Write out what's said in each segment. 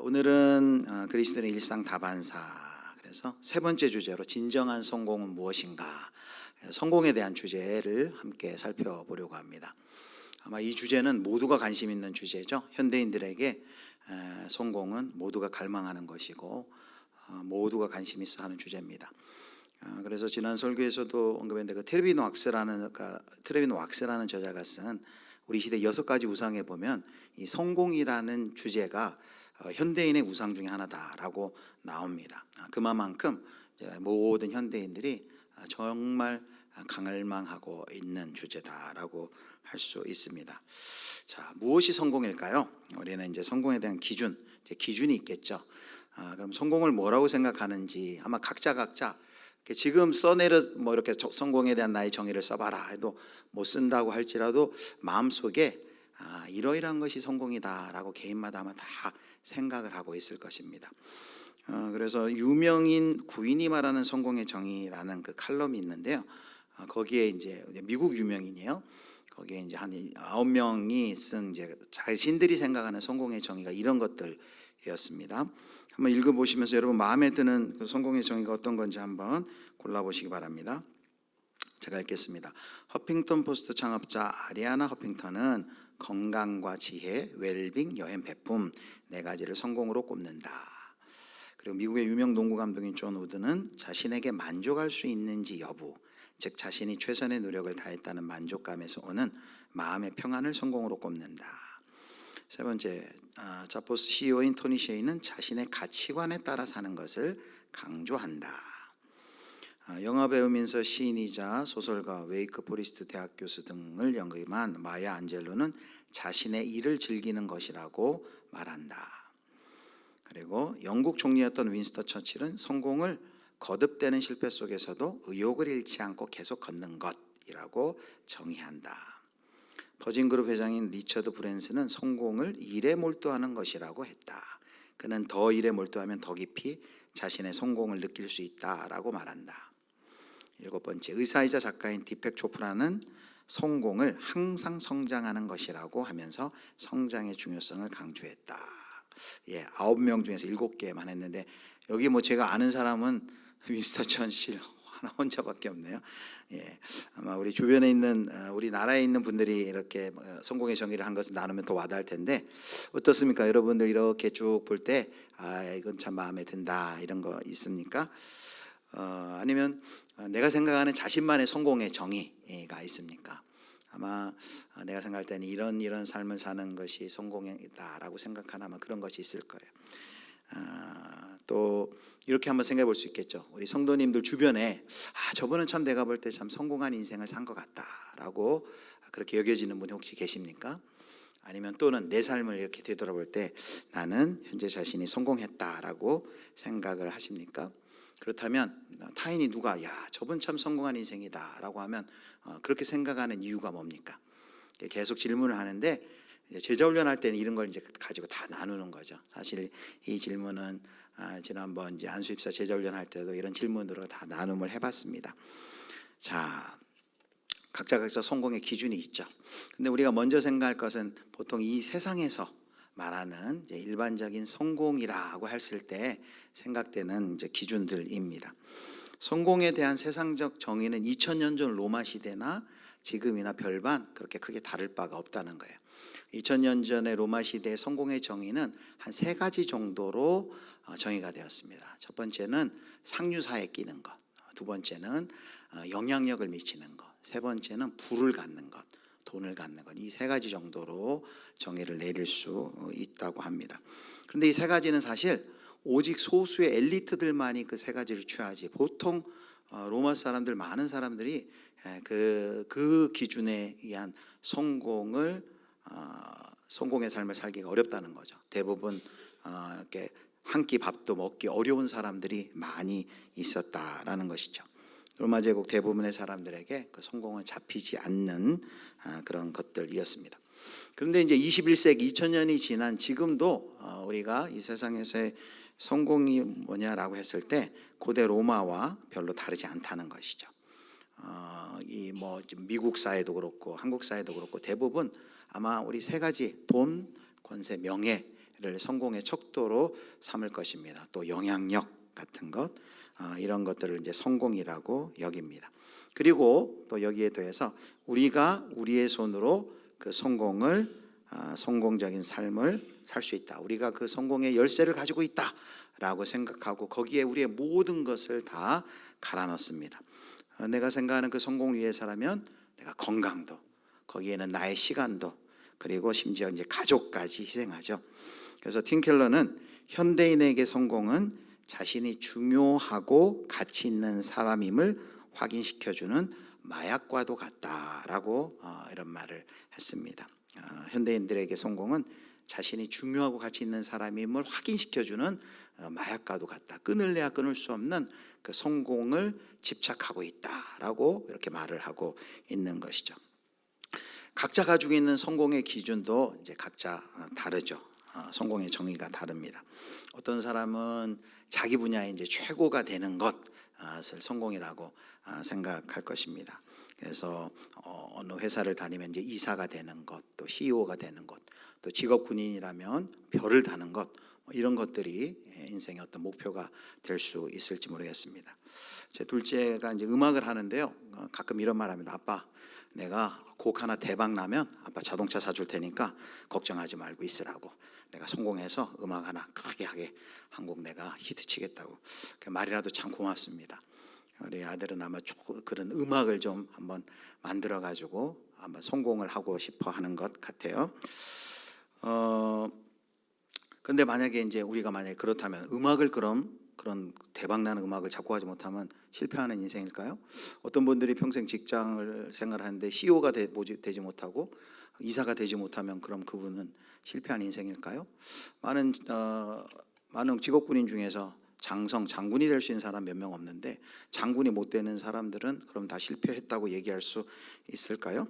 오늘은 그리스도인의 일상 다반사, 그래서 세 번째 주제로 진정한 성공은 무엇인가, 성공에 대한 주제를 함께 살펴보려고 합니다. 아마 이 주제는 모두가 관심 있는 주제죠. 현대인들에게 성공은 모두가 갈망하는 것이고 모두가 관심 있어 하는 주제입니다. 그래서 지난 설교에서도 언급했는데 트레빈 왁스라는 저자가 쓴 우리 시대 6가지 우상에 보면 이 성공이라는 주제가 현대인의 우상 중에 하나다라고 나옵니다. 그만큼 모든 현대인들이 정말 갈망하고 있는 주제다라고 할 수 있습니다. 자, 무엇이 성공일까요? 우리는 이제 성공에 대한 기준이 있겠죠. 그럼 성공을 뭐라고 생각하는지 아마 각자 지금 써내려 이렇게 성공에 대한 나의 정의를 써봐라 해도 못 쓴다고 할지라도 마음속에 이러이러한 것이 성공이다라고 개인마다 아마 다 생각을 하고 있을 것입니다. 그래서 유명인 구인이 말하는 성공의 정의라는 그 칼럼이 있는데요. 거기에 이제 미국 유명인이에요. 거기에 이제 한 9명이 쓴 이제 자신들이 생각하는 성공의 정의가 이런 것들이었습니다. 한번 읽어보시면서 여러분 마음에 드는 그 성공의 정의가 어떤 건지 한번 골라보시기 바랍니다. 제가 읽겠습니다. 허핑턴 포스트 창업자 아리아나 허핑턴은 건강과 지혜, 웰빙, 여행, 베품 4가지를 성공으로 꼽는다. 그리고 미국의 유명 농구 감독인 존 우드는 자신에게 만족할 수 있는지 여부, 즉 자신이 최선의 노력을 다했다는 만족감에서 오는 마음의 평안을 성공으로 꼽는다. 세 번째, 자포스 CEO인 토니 셰이는 자신의 가치관에 따라 사는 것을 강조한다. 영화 배우면서 시인이자 소설가, 웨이크 포리스트 대학 교수 등을 연기한 마야 안젤로는 자신의 일을 즐기는 것이라고 말한다. 그리고 영국 총리였던 윈스턴 처칠은 성공을 거듭되는 실패 속에서도 의욕을 잃지 않고 계속 걷는 것이라고 정의한다. 버진그룹 회장인 리처드 브랜슨은 성공을 일에 몰두하는 것이라고 했다. 그는 더 일에 몰두하면 더 깊이 자신의 성공을 느낄 수 있다라고 말한다. 7번째, 의사이자 작가인 디펙 초프라는 성공을 항상 성장하는 것이라고 하면서 성장의 중요성을 강조했다. 9명 중에서 7개만 했는데 여기 제가 아는 사람은 윈스턴 처칠 하나 혼자밖에 없네요. 아마 우리 주변에 있는 우리 나라에 있는 분들이 이렇게 성공의 정의를 한 것을 나누면 더 와닿을 텐데 어떻습니까? 여러분들 이렇게 쭉 볼 때 이건 참 마음에 든다 이런 거 있습니까? 아니면 내가 생각하는 자신만의 성공의 정의가 있습니까? 아마 내가 생각할 때는 이런 삶을 사는 것이 성공이다라고 생각하는 아마 그런 것이 있을 거예요. 또 이렇게 한번 생각해 볼 수 있겠죠. 우리 성도님들 주변에 저분은 참 내가 볼 때 참 성공한 인생을 산 것 같다라고 그렇게 여겨지는 분이 혹시 계십니까? 아니면 또는 내 삶을 이렇게 되돌아볼 때 나는 현재 자신이 성공했다라고 생각을 하십니까? 그렇다면 타인이 누가 저분 참 성공한 인생이다라고 하면 그렇게 생각하는 이유가 뭡니까? 계속 질문을 하는데 제자 훈련할 때는 이런 걸 이제 가지고 다 나누는 거죠. 사실 이 질문은 지난번 이제 안수입사 제자 훈련할 때도 이런 질문으로 다 나눔을 해봤습니다. 자, 각자 성공의 기준이 있죠. 근데 우리가 먼저 생각할 것은 보통 이 세상에서 말하는 이제 일반적인 성공이라고 했을 때 생각되는 이제 기준들입니다. 성공에 대한 세상적 정의는 2000년 전 로마 시대나 지금이나 별반 그렇게 크게 다를 바가 없다는 거예요. 2000년 전의 로마 시대의 성공의 정의는 한 3가지 정도로 정의가 되었습니다. 첫 번째는 상류사에 끼는 것, 두 번째는 영향력을 미치는 것, 세 번째는 부를 갖는 것, 돈을 갖는 것. 이 3가지 정도로 정의를 내릴 수 있다고 합니다. 그런데 이 3가지는 사실 오직 소수의 엘리트들만이 그 3가지를 취하지 보통 로마 사람들 많은 사람들이 그 기준에 의한 성공의 삶을 살기가 어렵다는 거죠. 대부분 이렇게 한 끼 밥도 먹기 어려운 사람들이 많이 있었다라는 것이죠. 로마 제국 대부분의 사람들에게 그 성공은 잡히지 않는 그런 것들이었습니다. 그런데 이제 21세기 2000년이 지난 지금도 우리가 이 세상에서의 성공이 뭐냐라고 했을 때 고대 로마와 별로 다르지 않다는 것이죠. 이 미국 사회도 그렇고 한국 사회도 그렇고 대부분 아마 우리 3가지 돈, 권세, 명예를 것을 성공의 척도로 삼을 것입니다. 또 영향력 같은 것, 이런 것들을 이제 성공이라고 여깁니다. 그리고 또 여기에 더해서 우리가 우리의 손으로 그 성공적인 삶을 살 수 있다. 우리가 그 성공의 열쇠를 가지고 있다라고 생각하고 거기에 우리의 모든 것을 다 갈아 넣습니다. 내가 생각하는 그 성공을 위해서라면 내가 건강도, 거기에는 나의 시간도, 그리고 심지어 이제 가족까지 희생하죠. 그래서 팀 켈러는 현대인에게 성공은 자신이 중요하고 가치 있는 사람임을 확인시켜주는 마약과도 같다라고 이런 말을 했습니다. 현대인들에게 성공은 자신이 중요하고 가치 있는 사람임을 확인시켜주는 마약과도 같다. 끊을래야 끊을 수 없는 그 성공을 집착하고 있다라고 이렇게 말을 하고 있는 것이죠. 각자 가지고 있는 성공의 기준도 이제 각자 다르죠. 성공의 정의가 다릅니다. 어떤 사람은 자기 분야에 이제 최고가 되는 것을 성공이라고 생각할 것입니다. 그래서 어느 회사를 다니면 이제 이사가 되는 것, 또 CEO가 되는 것, 또 직업 군인이라면 별을 다는 것, 이런 것들이 인생의 어떤 목표가 될 수 있을지 모르겠습니다. 제 둘째가 이제 음악을 하는데요. 가끔 이런 말합니다. 아빠, 내가 곡 하나 대박 나면 아빠 자동차 사줄 테니까 걱정하지 말고 있으라고. 내가 성공해서 음악 하나 크게 하게 한 곡 내가 히트치겠다고. 그 말이라도 참 고맙습니다. 우리 아들은 아마 그런 음악을 좀 한번 만들어 가지고 아마 성공을 하고 싶어 하는 것 같아요. 근데 만약에 이제 우리가 만약에 그렇다면 음악을 그런 대박나는 음악을 자꾸 하지 못하면 실패하는 인생일까요? 어떤 분들이 평생 직장을 생활하는데 CEO가 되지 못하고 이사가 되지 못하면 그럼 그분은 실패한 인생일까요? 많은 직업군인 중에서 장군이 될 수 있는 사람 몇 명 없는데 장군이 못 되는 사람들은 그럼 다 실패했다고 얘기할 수 있을까요?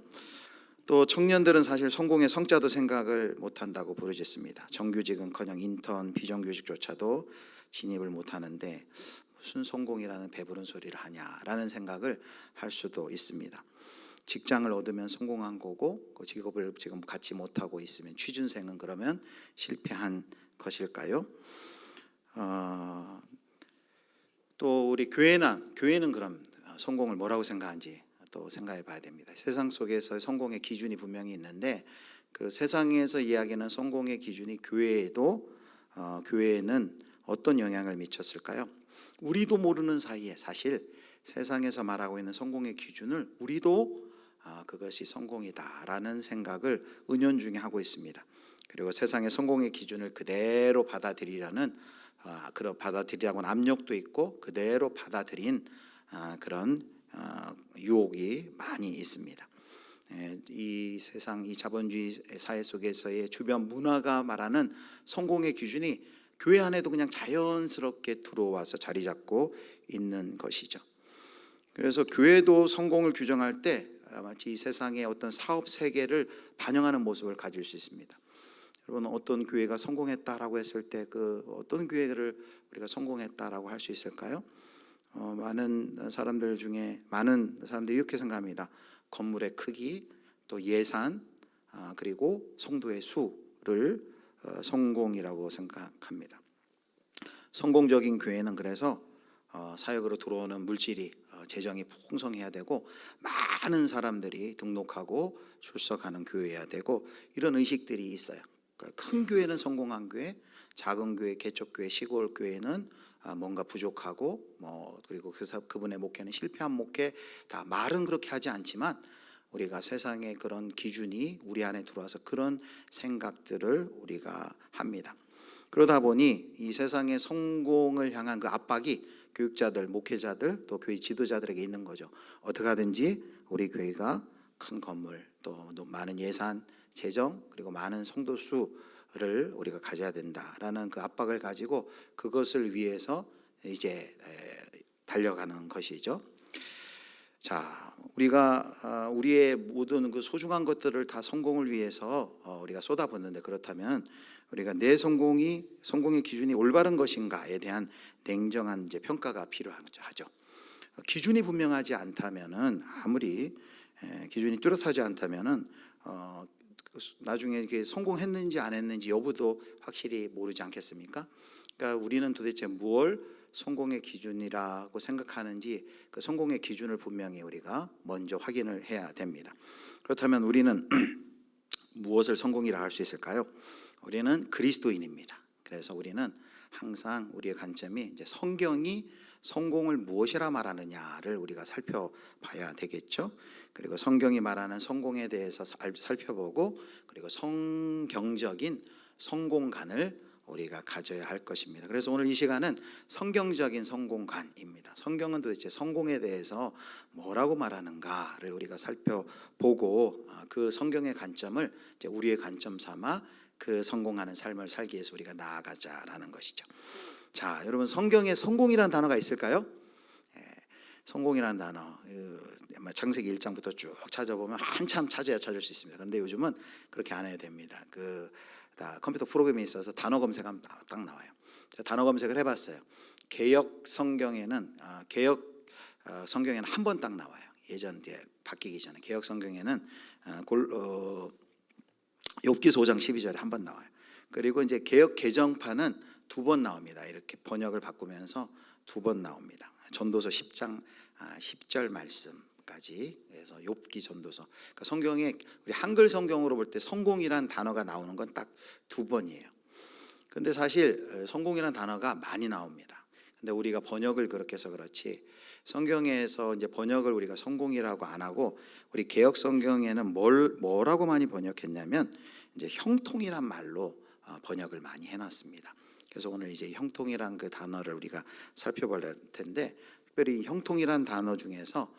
또 청년들은 사실 성공의 성자도 생각을 못한다고 부르짖습니다. 정규직은커녕 인턴, 비정규직조차도 진입을 못하는데 무슨 성공이라는 배부른 소리를 하냐라는 생각을 할 수도 있습니다. 직장을 얻으면 성공한 거고 그 직업을 지금 갖지 못하고 있으면 취준생은 그러면 실패한 것일까요? 또 우리 교회는 그럼 성공을 뭐라고 생각하는지 또 생각해 봐야 됩니다. 세상 속에서 성공의 기준이 분명히 있는데 그 세상에서 이야기하는 성공의 기준이 교회에는 어떤 영향을 미쳤을까요? 우리도 모르는 사이에 사실 세상에서 말하고 있는 성공의 기준을 우리도 그것이 성공이다라는 생각을 은연중에 하고 있습니다. 그리고 세상의 성공의 기준을 그대로 받아들이라고는 압력도 있고 그대로 받아들인 그런 유혹이 많이 있습니다. 이 세상, 이 자본주의 사회 속에서의 주변 문화가 말하는 성공의 기준이 교회 안에도 그냥 자연스럽게 들어와서 자리 잡고 있는 것이죠. 그래서 교회도 성공을 규정할 때 마치 이 세상의 어떤 사업 세계를 반영하는 모습을 가질 수 있습니다. 여러분, 어떤 교회가 성공했다라고 했을 때 그 어떤 교회를 우리가 성공했다라고 할 수 있을까요? 많은 사람들이 이렇게 생각합니다. 건물의 크기, 또 예산, 그리고 성도의 수를 성공이라고 생각합니다. 성공적인 교회는 그래서 사역으로 들어오는 물질이 재정이 풍성해야 되고 많은 사람들이 등록하고 출석하는 교회여야 되고 이런 의식들이 있어요. 큰 교회는 성공한 교회, 작은 교회, 개척교회, 시골 교회는 뭔가 부족하고 그리고 그분의 목회는 실패한 목회, 다 말은 그렇게 하지 않지만 우리가 세상의 그런 기준이 우리 안에 들어와서 그런 생각들을 우리가 합니다. 그러다 보니 이 세상의 성공을 향한 그 압박이 교육자들, 목회자들, 또 교회 지도자들에게 있는 거죠. 어떻게 하든지 우리 교회가 큰 건물, 또 많은 예산, 재정, 그리고 많은 성도 수를 우리가 가져야 된다라는 그 압박을 가지고 그것을 위해서 이제 달려가는 것이죠. 자, 우리가 우리의 모든 그 소중한 것들을 다 성공을 위해서 우리가 쏟아붓는데, 그렇다면 우리가 내 성공의 기준이 올바른 것인가에 대한 냉정한 이제 평가가 필요하죠. 기준이 분명하지 않다면은, 아무리 기준이 뚜렷하지 않다면은 나중에 이게 성공했는지 안 했는지 여부도 확실히 모르지 않겠습니까? 그러니까 우리는 도대체 무엇을 성공의 기준이라고 생각하는지 그 성공의 기준을 분명히 우리가 먼저 확인을 해야 됩니다. 그렇다면 우리는 무엇을 성공이라 할 수 있을까요? 우리는 그리스도인입니다. 그래서 우리는 항상 우리의 관점이 이제 성경이 성공을 무엇이라 말하느냐를 우리가 살펴봐야 되겠죠. 그리고 성경이 말하는 성공에 대해서 살펴보고 그리고 성경적인 성공관을 우리가 가져야 할 것입니다. 그래서 오늘 이 시간은 성경적인 성공관입니다. 성경은 도대체 성공에 대해서 뭐라고 말하는가를 우리가 살펴보고 그 성경의 관점을 이제 우리의 관점 삼아 그 성공하는 삶을 살기 위해서 우리가 나아가자라는 것이죠. 자, 여러분 성경에 성공이라는 단어가 있을까요? 성공이라는 단어 아마 창세기 1장부터 쭉 찾아보면 한참 찾을 수 있습니다. 그런데 요즘은 그렇게 안 해도 됩니다. 다 컴퓨터 프로그램이 있어서 단어 검색하면 딱 나와요. 제가 단어 검색을 해봤어요. 개역 성경에는 한 번 딱 나와요. 예전 이제 바뀌기 전에 개역 성경에는 욥기서 5장 12절에 한 번 나와요. 그리고 이제 개역 개정판은 두 번 나옵니다. 이렇게 번역을 바꾸면서 두 번 나옵니다. 전도서 10장 10절 말씀까지. 그래서 욥기 전도서. 그러니까 성경에 우리 한글 성경으로 볼 때 성공이란 단어가 나오는 건 딱 두 번이에요. 근데 사실 성공이란 단어가 많이 나옵니다. 근데 우리가 번역을 그렇게 해서 그렇지 성경에서 이제 번역을 우리가 성공이라고 안 하고 우리 개역 성경에는 뭐라고 많이 번역했냐면 이제 형통이란 말로 번역을 많이 해놨습니다. 그래서 오늘 이제 형통이란 그 단어를 우리가 살펴볼 텐데 특별히 형통이란 단어 중에서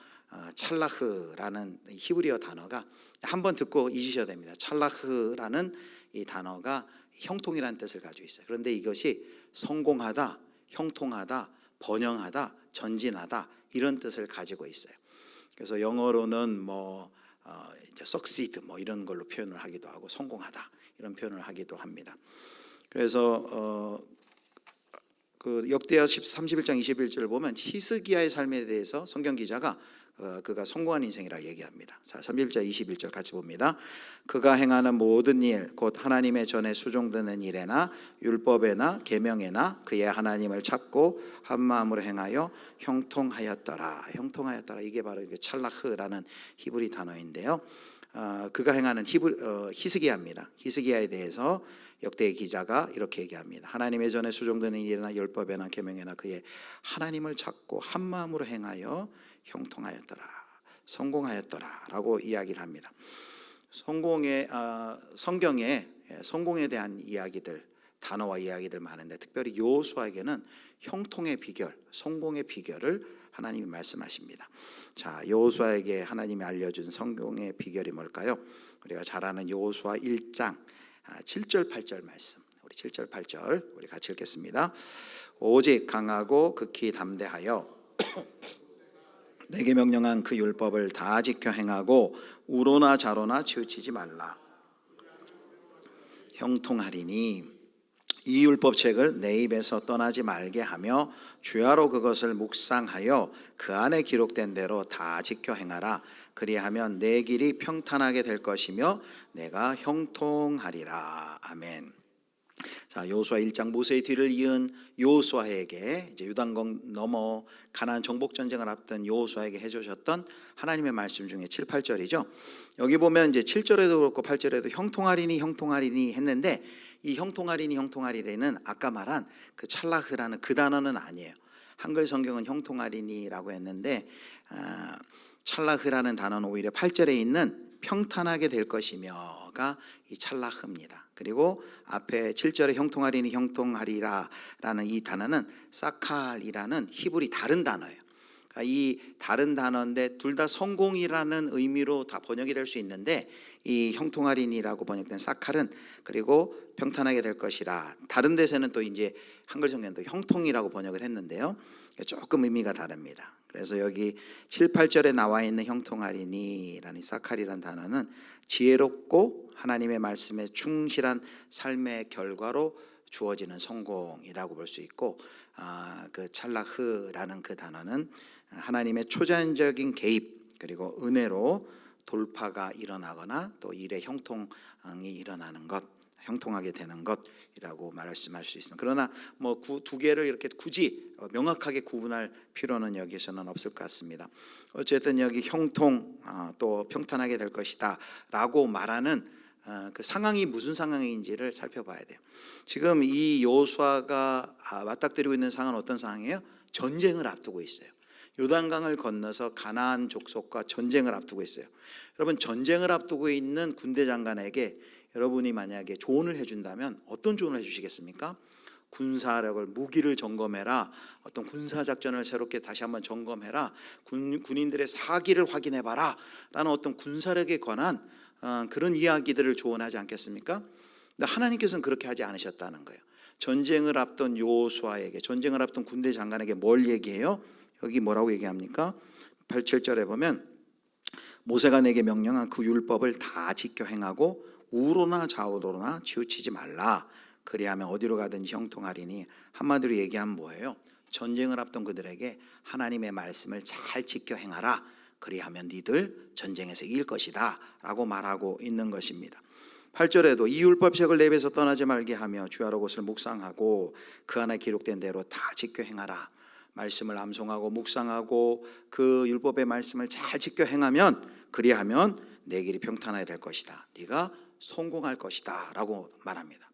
찰라흐라는 히브리어 단어가 한번 듣고 잊으셔야 됩니다. 찰라흐라는 이 단어가 형통이라는 뜻을 가지고 있어요. 그런데 이것이 성공하다, 형통하다, 번영하다, 전진하다 이런 뜻을 가지고 있어요. 그래서 영어로는 이제 succeed 이런 걸로 표현을 하기도 하고 성공하다 이런 표현을 하기도 합니다. 그래서 그 역대하 31장 21절을 보면 히스기야의 삶에 대해서 성경 기자가 그가 성공한 인생이라 얘기합니다. 자, 31절 21절 같이 봅니다. 그가 행하는 모든 일 곧 하나님의 전에 수종되는 일에나 율법에나 계명에나 그의 하나님을 찾고 한 마음으로 행하여 형통하였더라. 형통하였더라. 이게 바로 찰라흐라는 히브리 단어인데요. 그가 행하는 히스기야입니다. 히스기야에 대해서 역대 기자가 이렇게 얘기합니다. 하나님의 전에 수종되는 일이나 율법에나 계명에나 그의 하나님을 찾고 한 마음으로 행하여 형통하였더라, 성공하였더라라고 이야기를 합니다. 성경에 성공에 대한 이야기들, 단어와 이야기들 많은데 특별히 여호수아에게는 형통의 비결, 성공의 비결을 하나님이 말씀하십니다. 자, 여호수아에게 하나님이 알려준 성공의 비결이 뭘까요? 우리가 잘 아는 여호수아 1장 7절 8절 말씀, 우리 7절 8절 우리 같이 읽겠습니다. 오직 강하고 극히 담대하여 내게 명령한 그 율법을 다 지켜 행하고 우로나 좌로나 치우치지 말라. 형통하리니 이 율법책을 내 입에서 떠나지 말게 하며 주야로 그것을 묵상하여 그 안에 기록된 대로 다 지켜 행하라. 그리하면 내 길이 평탄하게 될 것이며 내가 형통하리라. 아멘. 자, 여호수아 1장 모세의 뒤를 이은 여호수아에게 이제 요단강 넘어 가나안 정복 전쟁을 앞둔 여호수아에게 해주셨던 하나님의 말씀 중에 7, 8절이죠. 여기 보면 이제 7절에도 그렇고 8절에도 형통하리니 했는데 이 형통하리니는 아까 말한 그 찰라흐라는 그 단어는 아니에요. 한글 성경은 형통하리니라고 했는데 찰라흐라는 단어는 오히려 8절에 있는 평탄하게 될 것이며가 이 찰라흐입니다. 그리고 앞에 7절에 형통하리라라는 이 단어는 사칼이라는 히브리 다른 단어예요. 그러니까 이 다른 단어인데 둘 다 성공이라는 의미로 다 번역이 될 수 있는데 이 형통하리니라고 번역된 사칼은 그리고 평탄하게 될 것이라, 다른 데서는 또 이제 한글 성경도 형통이라고 번역을 했는데요. 조금 의미가 다릅니다. 그래서 여기 7, 8절에 나와 있는 형통하리니라는 사칼이라는 단어는 지혜롭고 하나님의 말씀에 충실한 삶의 결과로 주어지는 성공이라고 볼 수 있고, 그 찰라흐라는 그 단어는 하나님의 초자연적인 개입 그리고 은혜로 돌파가 일어나거나 또 일의 형통이 일어나는 것, 형통하게 되는 것이라고 말씀할 수 있습니다. 그러나 뭐 두 개를 이렇게 굳이 명확하게 구분할 필요는 여기서는 없을 것 같습니다. 어쨌든 여기 형통 또 평탄하게 될 것이다라고 말하는 그 상황이 무슨 상황인지를 살펴봐야 돼요. 지금 이 여호수아가 맞닥뜨리고 있는 상황은 어떤 상황이에요? 전쟁을 앞두고 있어요. 요단강을 건너서 가나안 족속과 전쟁을 앞두고 있어요. 여러분, 전쟁을 앞두고 있는 군대 장관에게 여러분이 만약에 조언을 해준다면 어떤 조언을 해주시겠습니까? 군사력을, 무기를 점검해라, 어떤 군사작전을 새롭게 다시 한번 점검해라, 군인들의 사기를 확인해봐라 라는 어떤 군사력에 관한 그런 이야기들을 조언하지 않겠습니까? 근데 하나님께서는 그렇게 하지 않으셨다는 거예요. 전쟁을 앞둔 여호수아에게, 전쟁을 앞둔 군대 장관에게 뭘 얘기해요? 여기 뭐라고 얘기합니까? 8, 7절에 보면 모세가 내게 명령한 그 율법을 다 지켜 행하고 우로나 좌우로나 치우치지 말라. 그리하면 어디로 가든지 형통하리니. 한마디로 얘기하면 뭐예요? 전쟁을 앞둔 그들에게 하나님의 말씀을 잘 지켜 행하라. 그리하면 니들 전쟁에서 이길 것이다 라고 말하고 있는 것입니다. 8절에도 이 율법책을 내 입에서 떠나지 말게 하며 주야로 것을 묵상하고 그 안에 기록된 대로 다 지켜 행하라. 말씀을 암송하고 묵상하고 그 율법의 말씀을 잘 지켜 행하면, 그리하면 내 길이 평탄하게 될 것이다. 네가 성공할 것이다 라고 말합니다.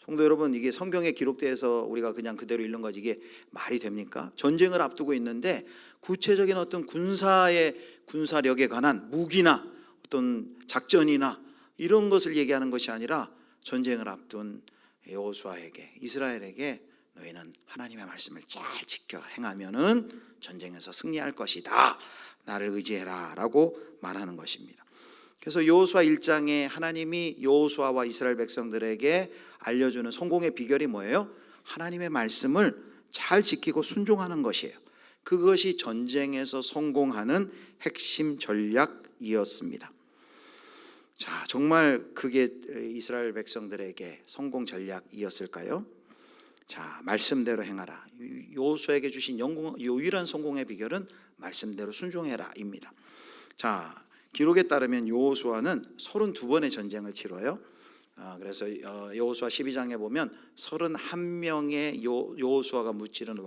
성도 여러분, 이게 성경에 기록돼서 우리가 그냥 그대로 읽는 거지 이게 말이 됩니까? 전쟁을 앞두고 있는데 구체적인 어떤 군사력에 관한 무기나 어떤 작전이나 이런 것을 얘기하는 것이 아니라 전쟁을 앞둔 여호수아에게, 이스라엘에게 너희는 하나님의 말씀을 잘 지켜 행하면은 전쟁에서 승리할 것이다. 나를 의지해라 라고 말하는 것입니다. 그래서 여호수아 1장에 하나님이 여호수아와 이스라엘 백성들에게 알려주는 성공의 비결이 뭐예요? 하나님의 말씀을 잘 지키고 순종하는 것이에요. 그것이 전쟁에서 성공하는 핵심 전략이었습니다. 자, 정말 그게 이스라엘 백성들에게 성공 전략이었을까요? 자, 말씀대로 행하라. 여호수아에게 주신 유일한 성공의 비결은 말씀대로 순종해라입니다. 자, 기록에 따르면 여호수아는 32번의 전쟁을 치러요. 그래서 여호수아 12장에 보면 31명의 여호수아가 무찌른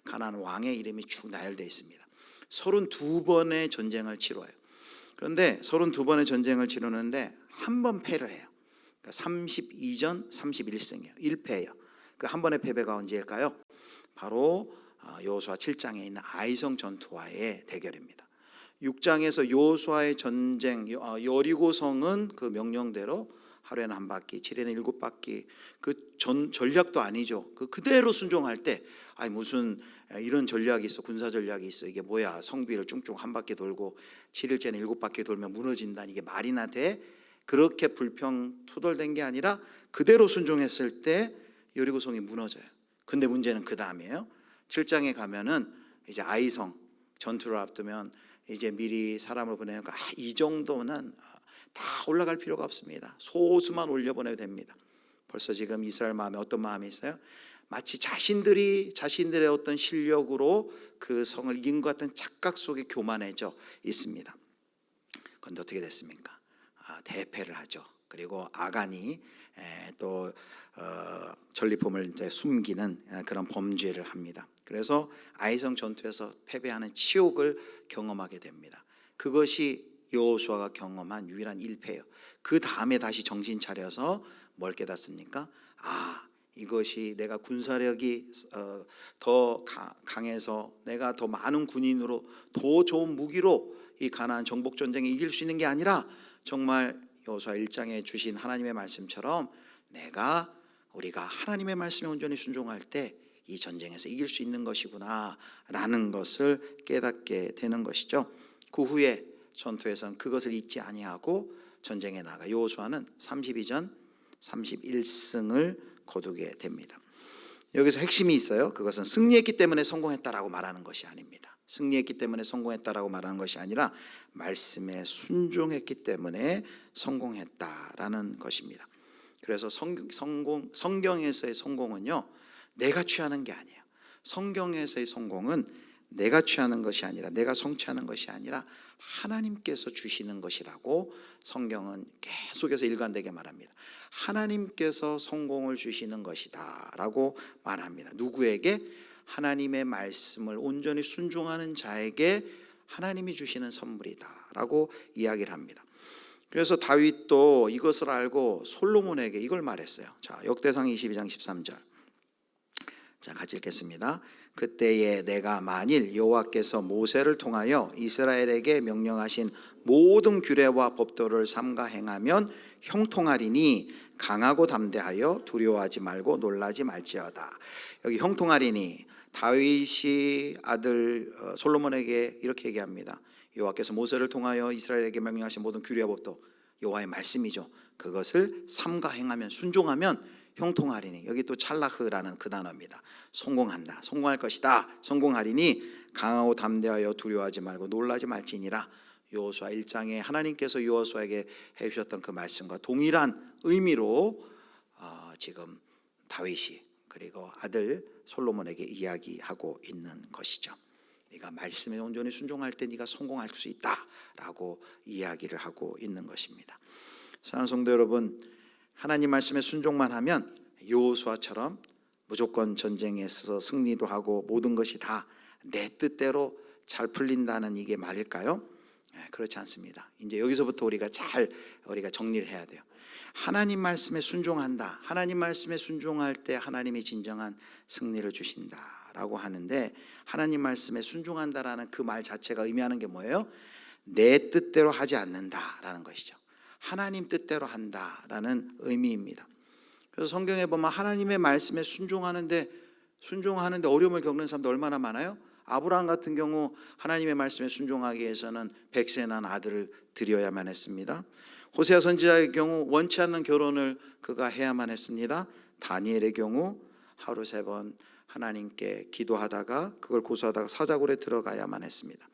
가나안 왕의 이름이 쭉 나열되어 있습니다. 32번의 전쟁을 치러요. 그런데 32번의 전쟁을 치르는데 한 번 패를 해요. 그러니까 32전 31승이에요. 1패예요. 그 한 번의 패배가 언제일까요? 바로 여호수아 7장에 있는 아이성 전투와의 대결입니다. 6장에서 여호수아의 전쟁, 여리고성은 그 명령대로 하루에는 한 바퀴, 7일에는 7바퀴, 그 전략도 아니죠. 그대로 순종할 때, 아니 무슨 이런 전략이 있어, 군사 전략이 있어, 이게 뭐야, 성비를 쭉 한 바퀴 돌고 7일째는 7바퀴 돌면 무너진다, 이게 말이나 돼? 그렇게 불평 투덜된 게 아니라 그대로 순종했을 때 여리고성이 무너져요. 근데 문제는 그 다음이에요. 7장에 가면은 이제 아이성 전투를 앞두면 이제 미리 사람을 보내니까 이 정도는 다 올라갈 필요가 없습니다. 소수만 올려보내도 됩니다. 벌써 지금 이스라엘 마음에 어떤 마음이 있어요? 마치 자신들의 어떤 실력으로 그 성을 이긴 것 같은 착각 속에 교만해져 있습니다. 그런데 어떻게 됐습니까? 대패를 하죠. 그리고 아간이 또 전리품을 이제 숨기는 그런 범죄를 합니다. 그래서 아이성 전투에서 패배하는 치욕을 경험하게 됩니다. 그것이 여호수아가 경험한 유일한 1패예요. 그 다음에 다시 정신 차려서 뭘 깨닫습니까? 이것이 내가 군사력이 더 강해서 내가 더 많은 군인으로 더 좋은 무기로 이 가나안 정복 전쟁에 이길 수 있는 게 아니라 정말 여호수아 1장에 주신 하나님의 말씀처럼 우리가 하나님의 말씀에 온전히 순종할 때 이 전쟁에서 이길 수 있는 것이구나 라는 것을 깨닫게 되는 것이죠. 그 후에 전투에서는 그것을 잊지 아니하고 전쟁에 나가 여호수아는 32전 31승을 거두게 됩니다. 여기서 핵심이 있어요. 그것은 승리했기 때문에 성공했다라고 말하는 것이 아닙니다. 승리했기 때문에 성공했다라고 말하는 것이 아니라 말씀에 순종했기 때문에 성공했다라는 것입니다. 그래서 성경에서의 성공은요, 내가 취하는 게 아니에요. 성경에서의 성공은 내가 취하는 것이 아니라, 내가 성취하는 것이 아니라 하나님께서 주시는 것이라고 성경은 계속해서 일관되게 말합니다. 하나님께서 성공을 주시는 것이다 라고 말합니다. 누구에게? 하나님의 말씀을 온전히 순종하는 자에게 하나님이 주시는 선물이다 라고 이야기를 합니다. 그래서 다윗도 이것을 알고 솔로몬에게 이걸 말했어요. 자, 역대상 22장 13절. 자, 같이 읽겠습니다. 그때에 내가 만일 여호와께서 모세를 통하여 이스라엘에게 명령하신 모든 규례와 법도를 삼가 행하면 형통하리니 강하고 담대하여 두려워하지 말고 놀라지 말지어다. 여기 형통하리니, 다윗이 아들 솔로몬에게 이렇게 얘기합니다. 여호와께서 모세를 통하여 이스라엘에게 명령하신 모든 규례와 법도, 여호와의 말씀이죠. 그것을 삼가 행하면, 순종하면 형통하리니, 여기 또 찰라흐라는 그 단어입니다. 성공한다, 성공할 것이다, 성공하리니 강하고 담대하여 두려워하지 말고 놀라지 말지니라. 여호수아 1장에 하나님께서 여호수아에게 해주셨던 그 말씀과 동일한 의미로 지금 다윗이 그리고 아들 솔로몬에게 이야기하고 있는 것이죠. 네가 말씀에 온전히 순종할 때 네가 성공할 수 있다라고 이야기를 하고 있는 것입니다. 사랑하는 성도 여러분, 하나님 말씀에 순종만 하면 여호수아처럼 무조건 전쟁에서 승리도 하고 모든 것이 다 내 뜻대로 잘 풀린다는 이게 말일까요? 그렇지 않습니다. 이제 여기서부터 우리가 정리를 해야 돼요. 하나님 말씀에 순종한다, 하나님 말씀에 순종할 때 하나님이 진정한 승리를 주신다라고 하는데, 하나님 말씀에 순종한다라는 그 말 자체가 의미하는 게 뭐예요? 내 뜻대로 하지 않는다라는 것이죠. 하나님 뜻대로 한다라는 의미입니다. 그래서 성경에 보면 하나님의 말씀에 순종하는데 어려움을 겪는 사람도 얼마나 많아요? 아브라함 같은 경우 하나님의 말씀에 순종하기 위해서는 100세 난 아들을 드려야만 했습니다. 호세아 선지자의 경우 원치 않는 결혼을 그가 해야만 했습니다. 다니엘의 경우 하루 3번 하나님께 기도하다가 그걸 고수하다가 사자굴에 들어가야만 했습니다.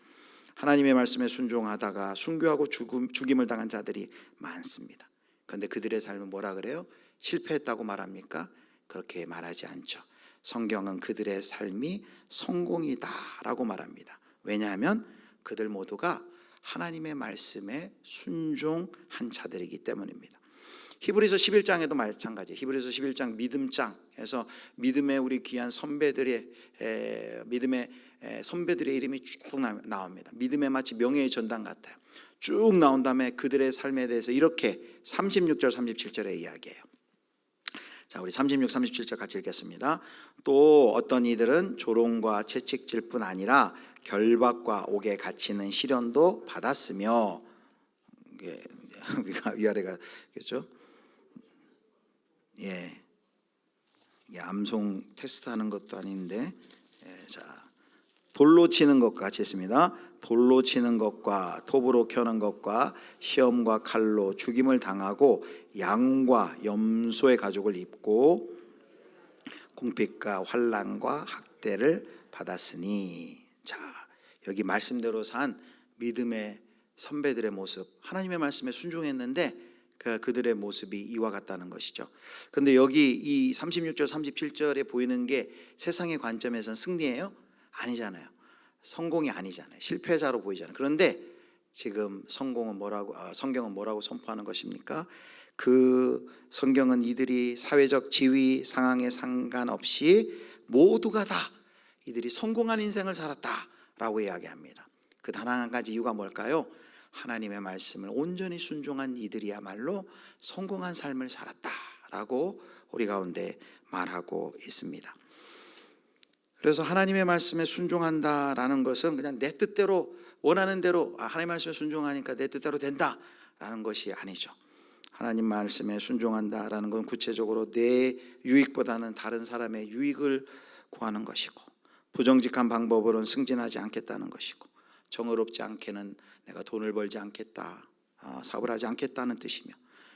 하나님의 말씀에 순종하다가 순교하고 죽임을 당한 자들이 많습니다. 그런데 그들의 삶은 뭐라 그래요? 실패했다고 말합니까? 그렇게 말하지 않죠. 성경은 그들의 삶이 성공이다라고 말합니다. 왜냐하면 그들 모두가 하나님의 말씀에 순종한 자들이기 때문입니다. 히브리서 11장에도 마찬가지예요. 히브리서 11장 믿음장에서 믿음의 우리 귀한 선배들의 이름이 쭉 나옵니다. 믿음의 마치 명예의 전당 같아요. 쭉 나온 다음에 그들의 삶에 대해서 이렇게 36절 37절에 이야기해요. 자, 우리 36, 37절 같이 읽겠습니다. 또 어떤 이들은 조롱과 채찍질 뿐 아니라 결박과 옥에 갇히는 시련도 받았으며, 위아래가 겠죠? 예, 암송 테스트하는 것도 아닌데, 자, 돌로 치는 것과 같이 했습니다. 돌로 치는 것과 톱으로 켜는 것과 시험과 칼로 죽임을 당하고 양과 염소의 가죽을 입고 궁핍과 환난과 학대를 받았으니. 자, 여기 말씀대로 산 믿음의 선배들의 모습, 하나님의 말씀에 순종했는데 그들의 모습이 이와 같다는 것이죠. 그런데 여기 이 36절 37절에 보이는 게 세상의 관점에서는 승리예요? 아니잖아요. 성공이 아니잖아요. 실패자로 보이잖아요. 그런데 지금 성경은 뭐라고 선포하는 것입니까? 그 성경은 이들이 사회적 지위 상황에 상관없이 모두가 다 이들이 성공한 인생을 살았다라고 이야기합니다. 그 단 한 가지 이유가 뭘까요? 하나님의 말씀을 온전히 순종한 이들이야말로 성공한 삶을 살았다라고 우리 가운데 말하고 있습니다. 그래서 하나님의 말씀에 순종한다라는 것은 그냥 내 뜻대로 원하는 대로 하나님의 말씀에 순종하니까 내 뜻대로 된다라는 것이 아니죠. 하나님 말씀에 순종한다라는 건 구체적으로 내 유익보다는 다른 사람의 유익을 구하는 것이고, 부정직한 방법으로는 승진하지 않겠다는 것이고, 정의롭지 않게는 내가 돈을 벌지 않겠다, 사업을 하지 않겠다는 뜻이며,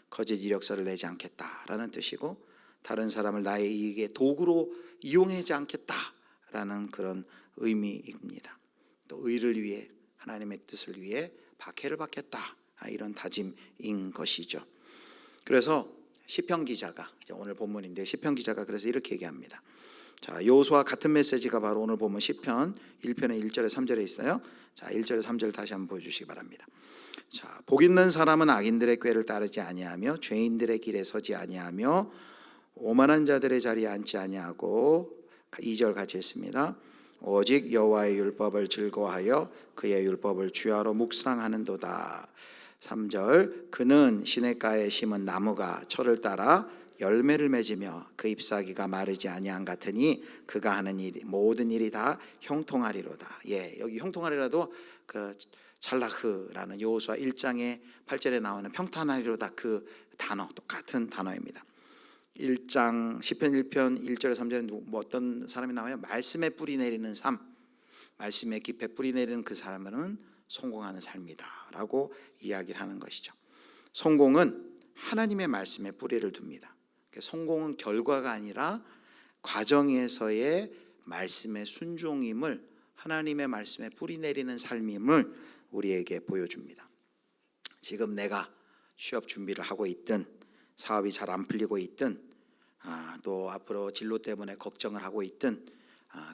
거짓 이력서를 내지 않겠다라는 뜻이고, 다른 사람을 나의 이익의 도구로 이용하지 않겠다라는 그런 의미입니다. 또 의를 위해, 하나님의 뜻을 위해 박해를 받겠다, 이런 다짐인 것이죠. 그래서 시편 기자가, 오늘 본문인데 시편 기자가 그래서 이렇게 얘기합니다. 자, 여호수아 같은 메시지가 바로 오늘 보면 시편 1편의 1절에 3절에 있어요. 자, 1절에 3절 다시 한번 보여주시기 바랍니다. 자, 복 있는 사람은 악인들의 꾀를 따르지 아니하며 죄인들의 길에 서지 아니하며 오만한 자들의 자리에 앉지 아니하고 2절 같이 읽습니다. 오직 여호와의 율법을 즐거워하여 그의 율법을 주야로 묵상하는도다. 3절 그는 시냇가에 심은 나무가 철을 따라 열매를 맺으며 그 잎사귀가 마르지 아니한 같으니 그가 하는 일 모든 일이 다 형통하리로다. 예, 여기 형통하리라도 그 찰라흐라는 여호수아 1장의 8절에 나오는 평탄하리로다 그 단어 똑같은 단어입니다. 1장 시편 1편 1절에 3절에 어떤 사람이 나와요? 말씀에 뿌리 내리는 삶, 말씀에 깊이 뿌리 내리는 그 사람은 성공하는 삶이다 라고 이야기를 하는 것이죠. 성공은 하나님의 말씀에 뿌리를 둡니다. 성공은 결과가 아니라 과정에서의 말씀의 순종임을, 하나님의 말씀에 뿌리 내리는 삶임을 우리에게 보여줍니다. 지금 내가 취업 준비를 하고 있든 사업이 잘 안 풀리고 있든 또 앞으로 진로 때문에 걱정을 하고 있든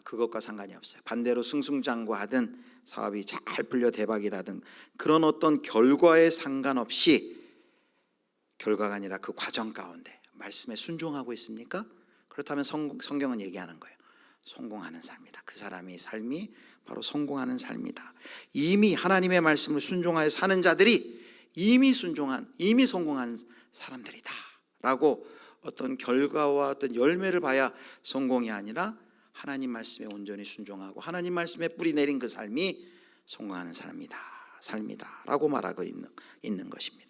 그것과 상관이 없어요. 반대로 승승장구하든 사업이 잘 풀려 대박이다든 그런 어떤 결과에 상관없이, 결과가 아니라 그 과정 가운데 말씀에 순종하고 있습니까? 그렇다면 성경은 얘기하는 거예요. 성공하는 삶이다. 그 사람의 삶이 바로 성공하는 삶이다. 이미 하나님의 말씀을 순종하여 사는 자들이 이미 성공한 사람들이다 라고 어떤 결과와 어떤 열매를 봐야 성공이 아니라 하나님 말씀에 온전히 순종하고 하나님 말씀에 뿌리 내린 그 삶이 성공하는 삶이다 라고 말하고 있는 것입니다.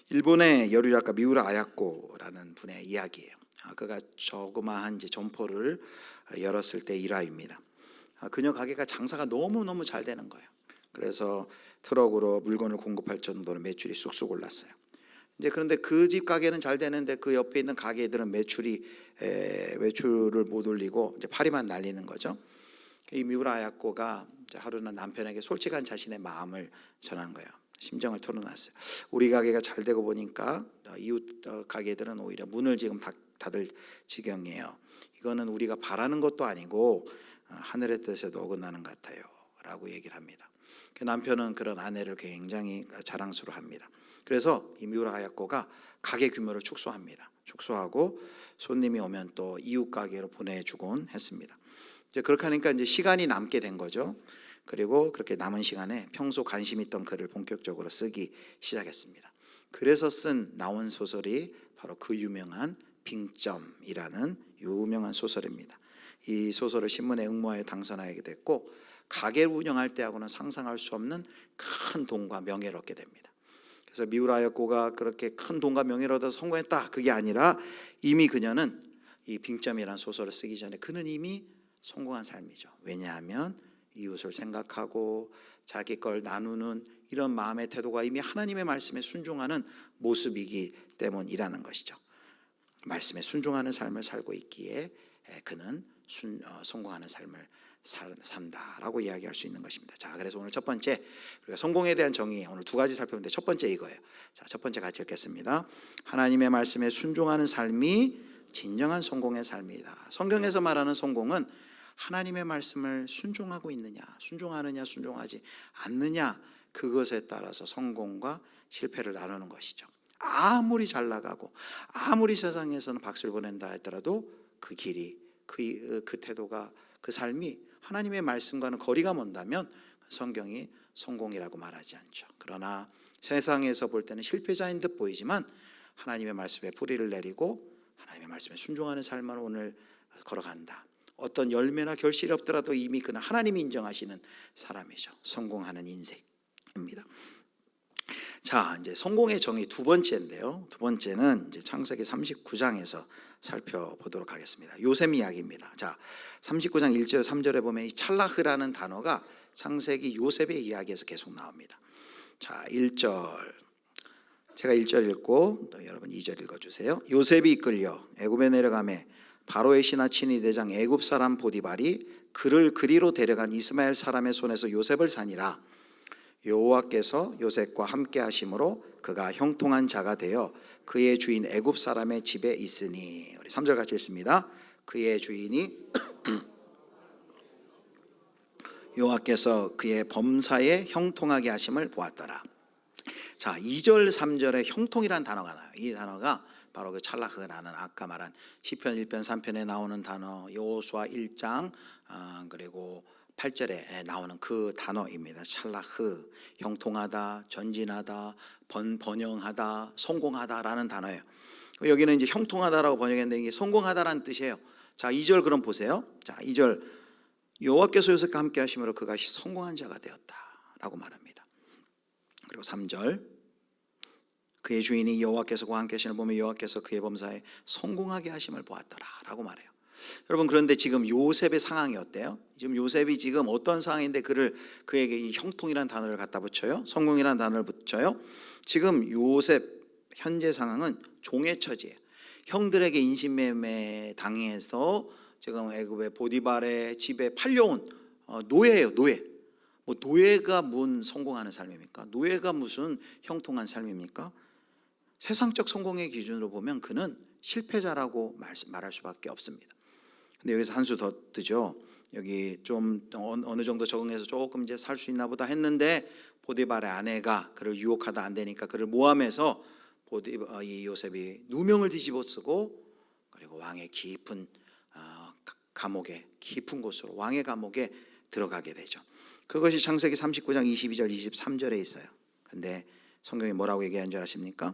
일본의 여류 작가 미우라 아야코라는 분의 이야기예요. 그가 조그마한 이제 점포를 열었을 때 일화입니다. 그녀 가게가 장사가 너무너무 잘 되는 거예요. 그래서 트럭으로 물건을 공급할 정도로 매출이 쑥쑥 올랐어요. 이제 그런데 그 집 가게는 잘 되는데 그 옆에 있는 가게들은 매출을 못 올리고 이제 파리만 날리는 거죠. 이 미우라 아야코가 하루는 남편에게 솔직한 자신의 마음을 전한 거예요. 심정을 털어놨어요. 우리 가게가 잘 되고 보니까 이웃 가게들은 오히려 문을 지금 닫을 지경이에요. 이거는 우리가 바라는 것도 아니고 하늘의 뜻에도 어긋나는 것 같아요 라고 얘기를 합니다. 남편은 그런 아내를 굉장히 자랑스러워합니다. 그래서 이 미우라 아야코가 가게 규모를 축소하고 손님이 오면 또 이웃 가게로 보내주곤 했습니다. 이제 그렇게 하니까 이제 시간이 남게 된 거죠. 그리고 그렇게 남은 시간에 평소 관심 있던 글을 본격적으로 쓰기 시작했습니다. 그래서 나온 소설이 바로 그 유명한 빙점이라는 유명한 소설입니다. 이 소설을 신문에 응모하여 당선하게 됐고 가게를 운영할 때하고는 상상할 수 없는 큰 돈과 명예를 얻게 됩니다. 그래서 미우라 아야코가 그렇게 큰 돈과 명예를 얻어서 성공했다 그게 아니라 이미 그녀는 이 빙점이라는 소설을 쓰기 전에 그는 이미 성공한 삶이죠. 왜냐하면 이웃을 생각하고 자기 걸 나누는 이런 마음의 태도가 이미 하나님의 말씀에 순종하는 모습이기 때문이라는 것이죠. 말씀에 순종하는 삶을 살고 있기에 그는 성공하는 삶을 산다라고 이야기할 수 있는 것입니다. 자, 그래서 오늘 첫 번째 우리가 성공에 대한 정의 오늘 두 가지 살펴보는데 첫 번째 이거예요. 자, 첫 번째 같이 읽겠습니다. 하나님의 말씀에 순종하는 삶이 진정한 성공의 삶이다. 성경에서 말하는 성공은 하나님의 말씀을 순종하고 있느냐, 순종하느냐, 순종하지 않느냐 그것에 따라서 성공과 실패를 나누는 것이죠. 아무리 잘 나가고 아무리 세상에서는 박수를 보낸다 하더라도 그 길이 그 태도가 그 삶이 하나님의 말씀과는 거리가 먼다면 성경이 성공이라고 말하지 않죠. 그러나 세상에서 볼 때는 실패자인 듯 보이지만 하나님의 말씀에 뿌리를 내리고 하나님의 말씀에 순종하는 삶을 오늘 걸어간다. 어떤 열매나 결실이 없더라도 이미 그는 하나님이 인정하시는 사람이죠. 성공하는 인생입니다. 자, 이제 성공의 정의 두 번째인데요. 두 번째는 이제 창세기 39장에서 살펴보도록 하겠습니다. 요셉 이야기입니다. 자, 39장 1절 3절에 보면 이 찰라흐라는 단어가 창세기 요셉의 이야기에서 계속 나옵니다. 자, 1절 제가 1절 읽고 또 여러분 2절 읽어주세요. 요셉이 이끌려 애굽에 내려가매 바로의 신하친위 대장 애굽 사람 보디발이 그를 그리로 데려간 이스마엘 사람의 손에서 요셉을 사니라. 여호와께서 요셉과 함께 하심으로 그가 형통한 자가 되어 그의 주인 애굽 사람의 집에 있으니. 우리 3절 같이 읽습니다. 그의 주인이 여호와께서 그의 범사에 형통하게 하심을 보았더라. 자, 2절 3절에 형통이라는 단어가 나와요. 이 단어가 바로 그 찰라흐라는 아까 말한 시편 1편 3편에 나오는 단어, 여호수아 1장 그리고 8절에 나오는 그 단어입니다. 찰라흐, 형통하다, 전진하다, 번영하다, 성공하다라는 단어예요. 여기는 이제 형통하다라고 번역했는데 이게 성공하다라는 뜻이에요. 자, 2절 그럼 보세요. 자, 2절 여호와께서 요셉과 함께 하심으로 그가 성공한 자가 되었다라고 말합니다. 그리고 3절 그의 주인이 여호와께서 그와 함께 하심을 보며 여호와께서 그의 범사에 성공하게 하심을 보았더라라고 말해요. 여러분, 그런데 지금 요셉의 상황이 어때요? 지금 요셉이 지금 어떤 상황인데 그에게 이 형통이라는 단어를 갖다 붙여요? 성공이라는 단어를 붙여요? 지금 요셉 현재 상황은 종의 처지예요. 형들에게 인신매매 당해서 지금 애굽의 보디발의 집에 팔려온 노예예요. 노예. 뭐 노예가 뭔 성공하는 삶입니까? 노예가 무슨 형통한 삶입니까? 세상적 성공의 기준으로 보면 그는 실패자라고 말할 수밖에 없습니다. 근데 여기서 한 수 더 뜨죠. 여기 좀 어느 정도 적응해서 조금 이제 살 수 있나 보다 했는데 보디발의 아내가 그를 유혹하다 안 되니까 그를 모함해서 이 요셉이 누명을 뒤집어 쓰고 그리고 왕의 깊은 감옥에 깊은 곳으로 왕의 감옥에 들어가게 되죠. 그것이 창세기 39장 22절 23절에 있어요. 근데 성경이 뭐라고 얘기한 줄 아십니까?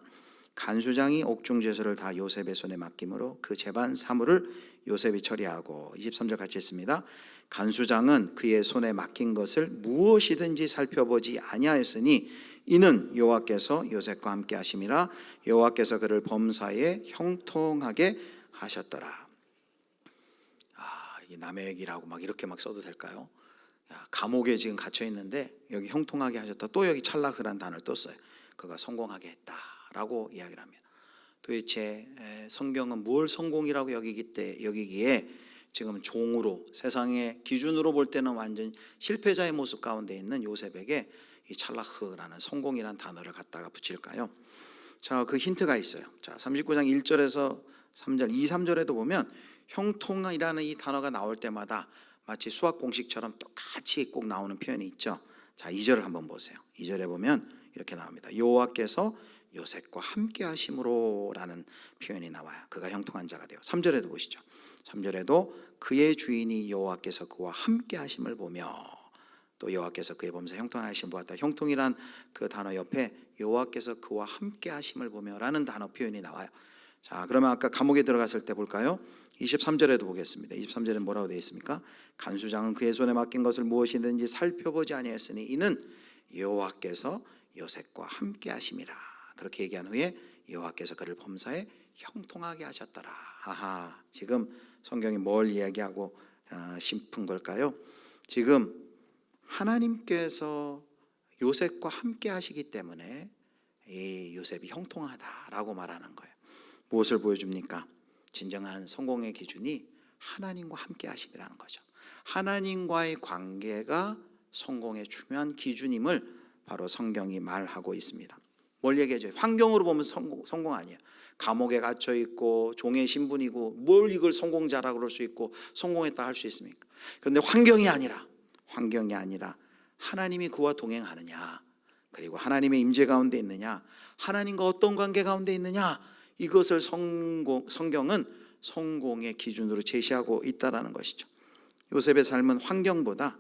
간수장이 옥중제소를 다 요셉의 손에 맡김으로 그 재반 사물을 요셉이 처리하고 23절 같이 했습니다. 간수장은 그의 손에 맡긴 것을 무엇이든지 살펴보지 아니하였으니 이는 여호와께서 요셉과 함께 하심이라 여호와께서 그를 범사에 형통하게 하셨더라. 이게 남의 얘기라고 막 이렇게 막 써도 될까요? 감옥에 지금 갇혀 있는데 여기 형통하게 하셨다. 또 여기 찰라흐란 단어를 또 써요. 그가 성공하게 했다라고 이야기를 합니다. 도대체 성경은 뭘 성공이라고 여기기에 지금 종으로 세상의 기준으로 볼 때는 완전 실패자의 모습 가운데 있는 요셉에게 이 찰라흐라는 성공이라는 단어를 갖다가 붙일까요? 자, 그 힌트가 있어요. 자, 39장 1절에서 3절, 2, 3절에도 보면 형통이라는 이 단어가 나올 때마다 마치 수학 공식처럼 똑같이 꼭 나오는 표현이 있죠. 자, 2절을 한번 보세요. 2절에 보면 이렇게 나옵니다. 여호와께서 요셉과 함께 하심으로라는 표현이 나와요. 그가 형통한 자가 되어. 3절에도 보시죠. 3절에도 그의 주인이 여호와께서 그와 함께 하심을 보며 또 여호와께서 그의 범사에 형통하게 하심을 보았다. 형통이란 그 단어 옆에 여호와께서 그와 함께 하심을 보며라는 단어 표현이 나와요. 자, 그러면 아까 감옥에 들어갔을 때 볼까요? 23절에도 보겠습니다. 23절에 뭐라고 되어 있습니까? 간수장은 그의 손에 맡긴 것을 무엇이든지 살펴보지 아니하였으니 이는 여호와께서 요셉과 함께 하심이라. 그렇게 얘기한 후에 여호와께서 그를 범사에 형통하게 하셨더라. 아하, 지금 성경이 뭘 이야기하고 싶은 걸까요? 지금 하나님께서 요셉과 함께 하시기 때문에 이 요셉이 형통하다라고 말하는 거예요. 무엇을 보여줍니까? 진정한 성공의 기준이 하나님과 함께 하심이라는 거죠. 하나님과의 관계가 성공의 중요한 기준임을 바로 성경이 말하고 있습니다. 뭘 얘기해줘요? 환경으로 보면 성공 아니에요. 감옥에 갇혀 있고 종의 신분이고 뭘 이걸 성공자라고 그럴 수 있고 성공했다 할 수 있습니까? 그런데 환경이 아니라 하나님이 그와 동행하느냐, 그리고 하나님의 임재 가운데 있느냐, 하나님과 어떤 관계 가운데 있느냐, 이것을 성경은 성공의 기준으로 제시하고 있다라는 것이죠. 요셉의 삶은 환경보다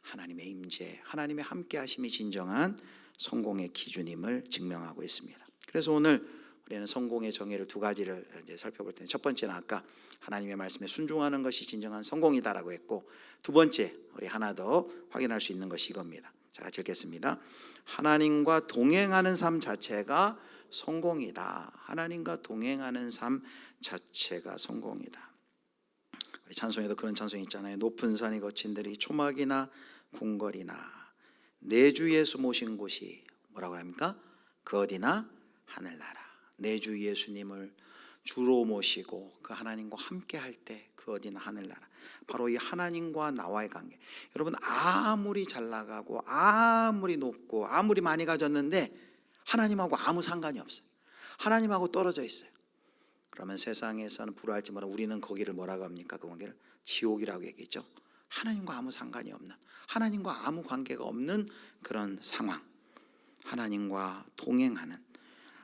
하나님의 임재, 하나님의 함께 하심이 진정한 성공의 기준임을 증명하고 있습니다. 그래서 오늘 우리는 성공의 정의를 두 가지를 이제 살펴볼 텐데, 첫 번째는 아까 하나님의 말씀에 순종하는 것이 진정한 성공이다라고 했고, 두 번째 우리 하나 더 확인할 수 있는 것이 이겁니다. 자, 같이 읽겠습니다. 하나님과 동행하는 삶 자체가 성공이다. 하나님과 동행하는 삶 자체가 성공이다. 우리 찬송에도 그런 찬송이 있잖아요. 높은 산이 거친 들이 초막이나 궁궐이나 내 주 예수 모신 곳이 뭐라고 합니까? 그 어디나 하늘나라. 내 주 예수님을 주로 모시고 그 하나님과 함께 할 때 그 어디나 하늘나라. 바로 이 하나님과 나와의 관계. 여러분, 아무리 잘 나가고 아무리 높고 아무리 많이 가졌는데 하나님하고 아무 상관이 없어요. 하나님하고 떨어져 있어요. 그러면 세상에서는 불화할지 뭐라 우리는 거기를 뭐라고 합니까? 그 거기를 지옥이라고 얘기했죠. 하나님과 아무 상관이 없는, 하나님과 아무 관계가 없는 그런 상황, 하나님과 동행하는,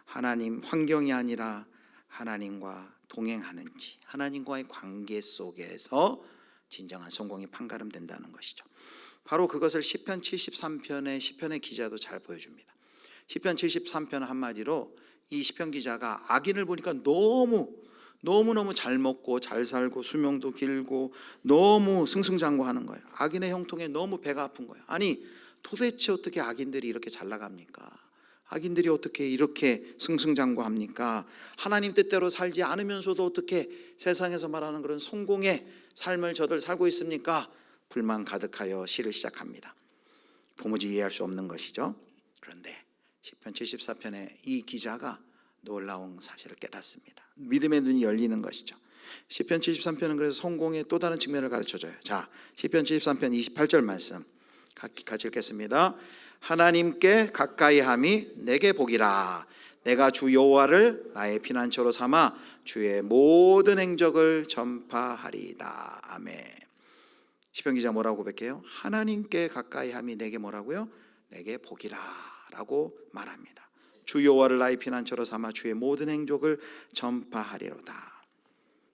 하나님 환경이 아니라 하나님과 동행하는지, 하나님과의 관계 속에서 진정한 성공이 판가름된다는 것이죠. 바로 그것을 시편 73편의 시편의 기자도 잘 보여줍니다. 시편 73편 한마디로 이 시편 기자가 악인을 보니까 너무너무 잘 먹고 잘 살고 수명도 길고 너무 승승장구하는 거예요. 악인의 형통에 너무 배가 아픈 거예요. 아니 도대체 어떻게 악인들이 이렇게 잘 나갑니까? 악인들이 어떻게 이렇게 승승장구합니까? 하나님 뜻대로 살지 않으면서도 어떻게 세상에서 말하는 그런 성공의 삶을 저들 살고 있습니까? 불만 가득하여 시를 시작합니다. 도무지 이해할 수 없는 것이죠. 그런데 시편 74편의 이 기자가 놀라운 사실을 깨닫습니다. 믿음의 눈이 열리는 것이죠. 시편 73편은 그래서 성공의 또 다른 측면을 가르쳐줘요. 자, 시편 73편 28절 말씀 같이 읽겠습니다. 하나님께 가까이함이 내게 복이라. 내가 주 여호와를 나의 피난처로 삼아 주의 모든 행적을 전파하리이다. 아멘. 시편 기자 뭐라고 고백해요? 하나님께 가까이함이 내게 뭐라고요? 내게 복이라 라고 말합니다. 주 여호와를 나의 피난처로 삼아 주의 모든 행적을 전파하리로다.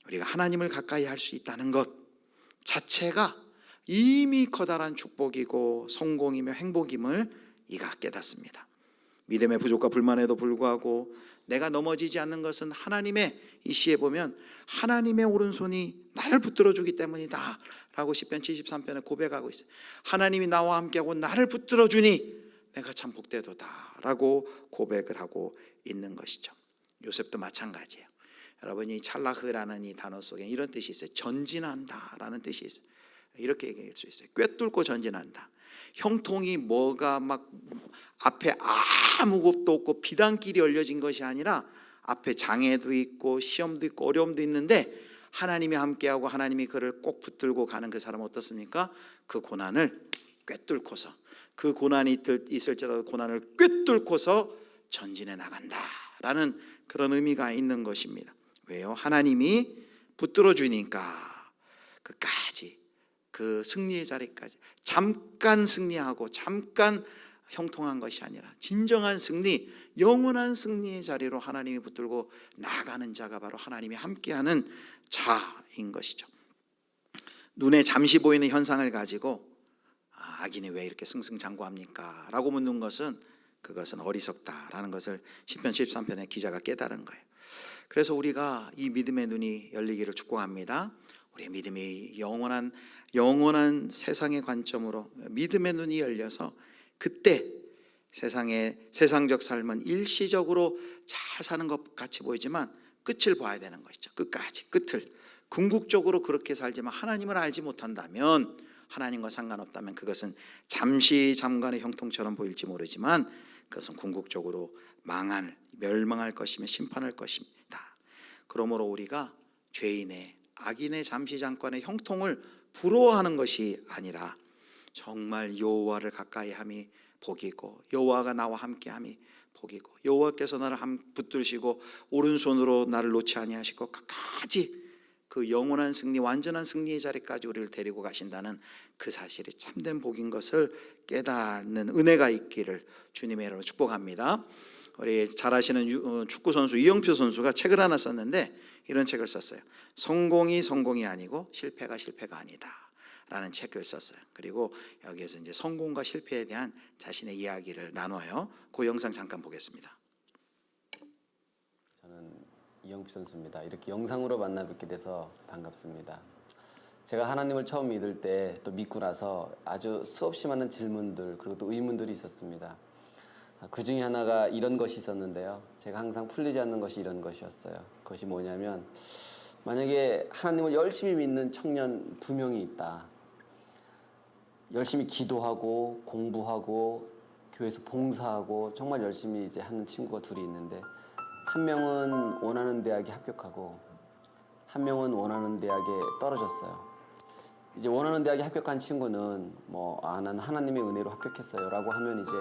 우리가 하나님을 가까이 할 수 있다는 것 자체가 이미 커다란 축복이고 성공이며 행복임을 이가 깨닫습니다. 믿음의 부족과 불만에도 불구하고 내가 넘어지지 않는 것은 하나님의, 이 시에 보면 하나님의 오른손이 나를 붙들어주기 때문이다 라고 시편 73편에 고백하고 있어요. 하나님이 나와 함께하고 나를 붙들어주니 내가 참 복되도다 라고 고백을 하고 있는 것이죠. 요셉도 마찬가지예요. 여러분, 이 찰라흐라는 이 단어 속에 이런 뜻이 있어요. 전진한다 라는 뜻이 있어요. 이렇게 얘기할 수 있어요. 꿰뚫고 전진한다. 형통이 뭐가 막 앞에 아무것도 없고 비단길이 열려진 것이 아니라 앞에 장애도 있고 시험도 있고 어려움도 있는데 하나님이 함께하고 하나님이 그를 꼭 붙들고 가는 그 사람은 어떻습니까? 그 고난을 꿰뚫고서, 그 고난이 있을지라도 고난을 꿰뚫고서 전진해 나간다라는 그런 의미가 있는 것입니다. 왜요? 하나님이 붙들어 주니까 끝까지 그 승리의 자리까지 잠깐 승리하고 잠깐 형통한 것이 아니라 진정한 승리, 영원한 승리의 자리로 하나님이 붙들고 나가는 자가 바로 하나님이 함께하는 자인 것이죠. 눈에 잠시 보이는 현상을 가지고 악인이 왜 이렇게 승승장구합니까? 라고 묻는 것은 그것은 어리석다라는 것을 시편 13편의 기자가 깨달은 거예요. 그래서 우리가 이 믿음의 눈이 열리기를 축복합니다. 우리의 믿음이 영원한 세상의 관점으로 믿음의 눈이 열려서 그때 세상적 삶은 일시적으로 잘 사는 것 같이 보이지만 끝을 봐야 되는 것이죠. 끝까지 끝을 궁극적으로 그렇게 살지만 하나님을 알지 못한다면, 하나님과 상관없다면 그것은 잠시 잠깐의 형통처럼 보일지 모르지만 그것은 궁극적으로 멸망할 것이며 심판할 것입니다. 그러므로 우리가 죄인의 악인의 잠시 잠깐의 형통을 부러워하는 것이 아니라 정말 여호와를 가까이함이 복이고 여호와가 나와 함께함이 복이고 여호와께서 나를 붙드시고 오른손으로 나를 놓지 아니하시고 끝까지 그 영원한 승리, 완전한 승리의 자리까지 우리를 데리고 가신다는 그 사실이 참된 복인 것을 깨닫는 은혜가 있기를 주님의 이름으로 축복합니다. 우리 잘 아시는 축구 선수 이영표 선수가 책을 하나 썼는데 이런 책을 썼어요. 성공이 아니고 실패가 아니다 라는 책을 썼어요. 그리고 여기에서 이제 성공과 실패에 대한 자신의 이야기를 나눠요. 그 영상 잠깐 보겠습니다. 저는 이영표 선수입니다. 이렇게 영상으로 만나 뵙게 돼서 반갑습니다. 제가 하나님을 처음 믿을 때 또 믿고 나서 아주 수없이 많은 질문들 그리고 또 의문들이 있었습니다. 그 중에 하나가 이런 것이 있었는데요. 제가 항상 풀리지 않는 것이 이런 것이었어요. 그것이 뭐냐면 만약에 하나님을 열심히 믿는 청년 2명이 있다. 열심히 기도하고 공부하고 교회에서 봉사하고 정말 열심히 이제 하는 친구가 둘이 있는데 한 명은 원하는 대학에 합격하고 한 명은 원하는 대학에 떨어졌어요. 이제 원하는 대학에 합격한 친구는 난 하나님의 은혜로 합격했어요 라고 하면 이제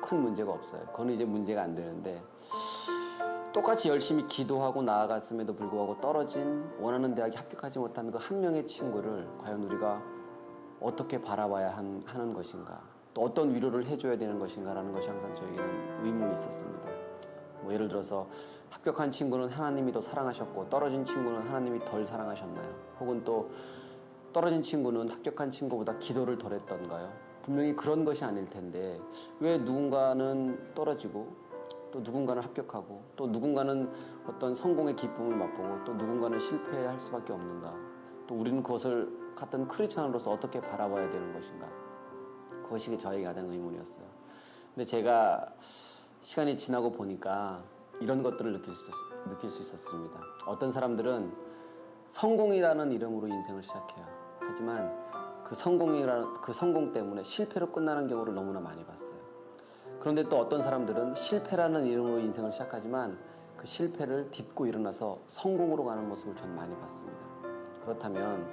큰 문제가 없어요. 그거는 이제 문제가 안 되는데 똑같이 열심히 기도하고 나아갔음에도 불구하고 떨어진 원하는 대학에 합격하지 못한 그 한 명의 친구를 과연 우리가 어떻게 바라봐야 하는 것인가, 또 어떤 위로를 해줘야 되는 것인가라는 것이 항상 저에게는 의문이 있었습니다. 뭐 예를 들어서 합격한 친구는 하나님이 더 사랑하셨고 떨어진 친구는 하나님이 덜 사랑하셨나요? 혹은 또 떨어진 친구는 합격한 친구보다 기도를 덜 했던가요? 분명히 그런 것이 아닐 텐데 왜 누군가는 떨어지고 또 누군가는 합격하고 또 누군가는 어떤 성공의 기쁨을 맛보고 또 누군가는 실패할 수밖에 없는가? 또 우리는 그것을 같은 크리스찬으로서 어떻게 바라봐야 되는 것인가? 그것이 저에게 가장 의문이었어요. 근데 제가 시간이 지나고 보니까 이런 것들을 느낄 수 있었습니다. 어떤 사람들은 성공이라는 이름으로 인생을 시작해요. 하지만 그 성공 때문에 실패로 끝나는 경우를 너무나 많이 봤어요. 그런데 또 어떤 사람들은 실패라는 이름으로 인생을 시작하지만 그 실패를 딛고 일어나서 성공으로 가는 모습을 전 많이 봤습니다. 그렇다면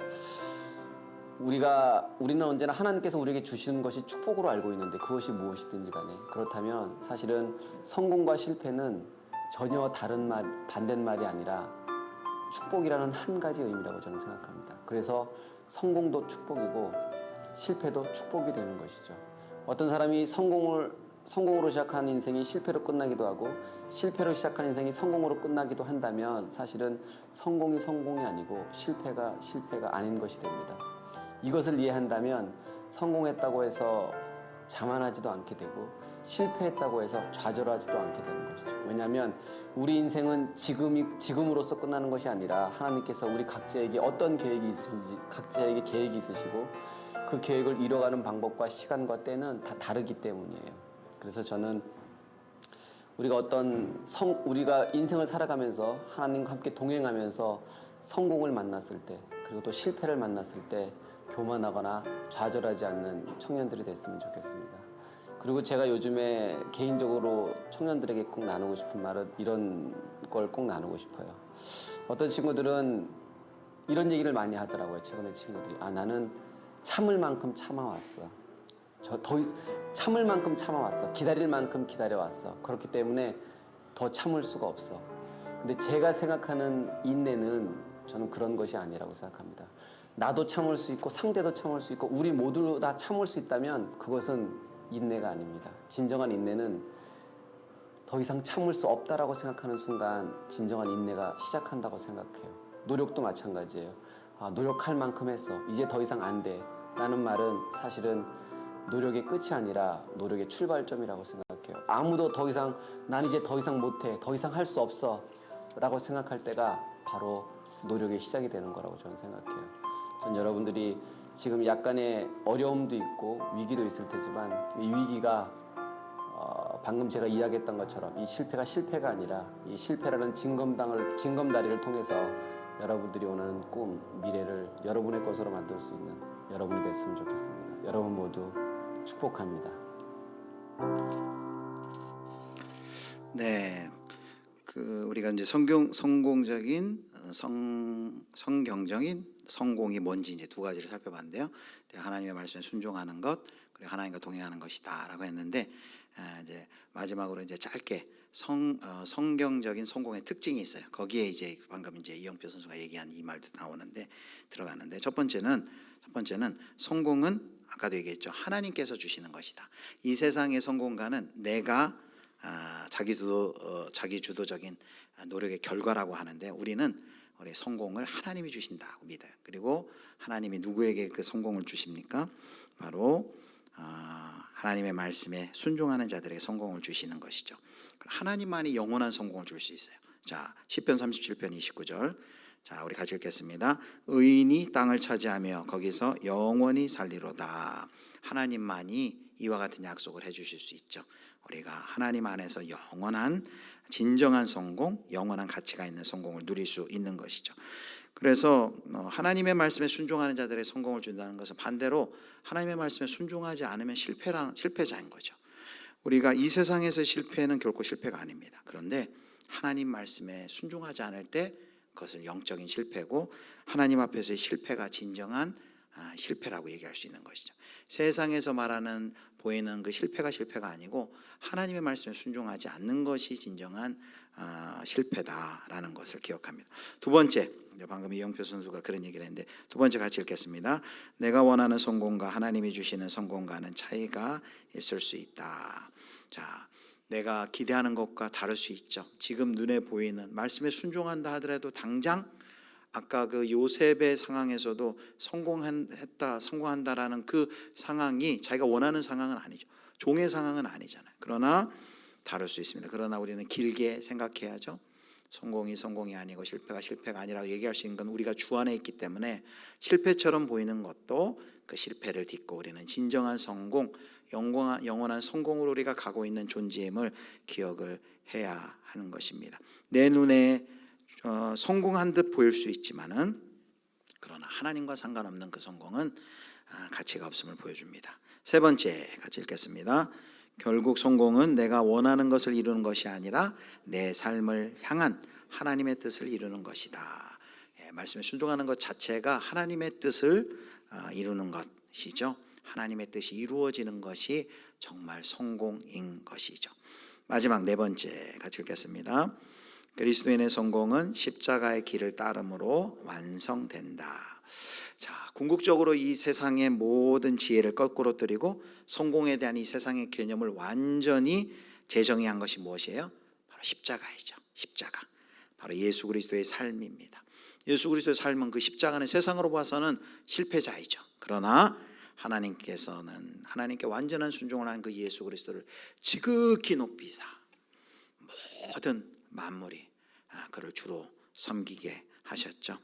우리는 언제나 하나님께서 우리에게 주시는 것이 축복으로 알고 있는데 그것이 무엇이든지 간에 그렇다면 사실은 성공과 실패는 전혀 다른 반대말이 아니라 축복이라는 한 가지 의미라고 저는 생각합니다. 그래서 성공도 축복이고 실패도 축복이 되는 것이죠. 어떤 사람이 성공으로 시작한 인생이 실패로 끝나기도 하고 실패로 시작한 인생이 성공으로 끝나기도 한다면 사실은 성공이 아니고 실패가 아닌 것이 됩니다. 이것을 이해한다면 성공했다고 해서 자만하지도 않게 되고 실패했다고 해서 좌절하지도 않게 되는 것이죠. 왜냐하면 우리 인생은 지금으로서 끝나는 것이 아니라 하나님께서 우리 각자에게 어떤 계획이 있으신지 각자에게 계획이 있으시고 그 계획을 이뤄가는 방법과 시간과 때는 다 다르기 때문이에요. 그래서 저는 우리가 인생을 살아가면서 하나님과 함께 동행하면서 성공을 만났을 때 그리고 또 실패를 만났을 때 교만하거나 좌절하지 않는 청년들이 됐으면 좋겠습니다. 그리고 제가 요즘에 개인적으로 청년들에게 꼭 나누고 싶은 말은 이런 걸 꼭 나누고 싶어요. 어떤 친구들은 이런 얘기를 많이 하더라고요. 최근에 친구들이 나는 참을 만큼 참아왔어. 참을 만큼 참아왔어. 기다릴 만큼 기다려왔어. 그렇기 때문에 더 참을 수가 없어. 근데 제가 생각하는 인내는 저는 그런 것이 아니라고 생각합니다. 나도 참을 수 있고 상대도 참을 수 있고 우리 모두 다 참을 수 있다면 그것은 인내가 아닙니다. 진정한 인내는 더 이상 참을 수 없다라고 생각하는 순간 진정한 인내가 시작한다고 생각해요. 노력도 마찬가지예요. 노력할 만큼 했어. 이제 더 이상 안 돼. 라는 말은 사실은 노력의 끝이 아니라 노력의 출발점이라고 생각해요. 아무도 난 이제 더 이상 못해. 더 이상 할 수 없어. 라고 생각할 때가 바로 노력의 시작이 되는 거라고 저는 생각해요. 전 여러분들이 지금 약간의 어려움도 있고 위기도 있을 테지만 이 위기가 방금 제가 이야기했던 것처럼 이 실패가 아니라 이 실패라는 징검다리를 통해서 여러분들이 원하는 꿈, 미래를 여러분의 것으로 만들 수 있는 여러분이 됐으면 좋겠습니다. 여러분 모두 축복합니다. 네, 우리가 이제 성경적인 성공이 뭔지 이제 두 가지를 살펴봤는데요. 하나님의 말씀에 순종하는 것, 그리고 하나님과 동행하는 것이다라고 했는데 이제 마지막으로 이제 짧게 성경적인 성공의 특징이 있어요. 거기에 이제 방금 이제 이영표 선수가 얘기한 이 말도 나오는데 들어가는데 첫 번째는 성공은 아까도 얘기했죠. 하나님께서 주시는 것이다. 이 세상의 성공가는 내가 자기 주도적인 노력의 결과라고 하는데 우리는 우리 성공을 하나님이 주신다고 믿어요. 그리고 하나님이 누구에게 그 성공을 주십니까? 바로 하나님의 말씀에 순종하는 자들에게 성공을 주시는 것이죠. 하나님만이 영원한 성공을 줄 수 있어요. 자, 시편 37편 29절. 자, 우리 같이 읽겠습니다. 의인이 땅을 차지하며 거기서 영원히 살리로다. 하나님만이 이와 같은 약속을 해주실 수 있죠. 우리가 하나님 안에서 영원한 진정한 성공, 영원한 가치가 있는 성공을 누릴 수 있는 것이죠. 그래서 하나님의 말씀에 순종하는 자들의 성공을 준다는 것은 반대로 하나님의 말씀에 순종하지 않으면 실패자인 거죠. 우리가 이 세상에서 실패는 결코 실패가 아닙니다. 그런데 하나님 말씀에 순종하지 않을 때 그것은 영적인 실패고 하나님 앞에서의 실패가 진정한 실패라고 얘기할 수 있는 것이죠. 세상에서 말하는 보이는 그 실패가 아니고 하나님의 말씀에 순종하지 않는 것이 진정한 실패다라는 것을 기억합니다. 두 번째, 방금 이영표 선수가 그런 얘기를 했는데 두 번째 같이 읽겠습니다. 내가 원하는 성공과 하나님이 주시는 성공과는 차이가 있을 수 있다. 자, 내가 기대하는 것과 다를 수 있죠. 지금 눈에 보이는 말씀에 순종한다 하더라도 당장 아까 그 요셉의 상황에서도 성공한다라는 그 상황이 자기가 원하는 상황은 아니죠. 종의 상황은 아니잖아요. 그러나 다를 수 있습니다. 그러나 우리는 길게 생각해야죠. 성공이 아니고 실패가 아니라고 얘기할 수 있는 건 우리가 주 안에 있기 때문에 실패처럼 보이는 것도 그 실패를 딛고 우리는 진정한 성공, 영원한 성공으로 우리가 가고 있는 존재임을 기억을 해야 하는 것입니다. 내 눈에 성공한 듯 보일 수 있지만은 그러나 하나님과 상관없는 그 성공은 가치가 없음을 보여줍니다. 세 번째 같이 읽겠습니다. 결국 성공은 내가 원하는 것을 이루는 것이 아니라 내 삶을 향한 하나님의 뜻을 이루는 것이다. 말씀에 순종하는 것 자체가 하나님의 뜻을 이루는 것이죠. 하나님의 뜻이 이루어지는 것이 정말 성공인 것이죠. 마지막 네 번째 같이 읽겠습니다. 그리스도인의 성공은 십자가의 길을 따름으로 완성된다. 자, 궁극적으로 이 세상의 모든 지혜를 거꾸로뜨리고 성공에 대한 이 세상의 개념을 완전히 재정의한 것이 무엇이에요? 바로 십자가이죠. 십자가. 바로 예수 그리스도의 삶입니다. 예수 그리스도의 삶은 그 십자가는 세상으로 봐서는 실패자이죠. 그러나 하나님께 완전한 순종을 한 그 예수 그리스도를 지극히 높이사 모든 만물이 그를 주로 섬기게 하셨죠.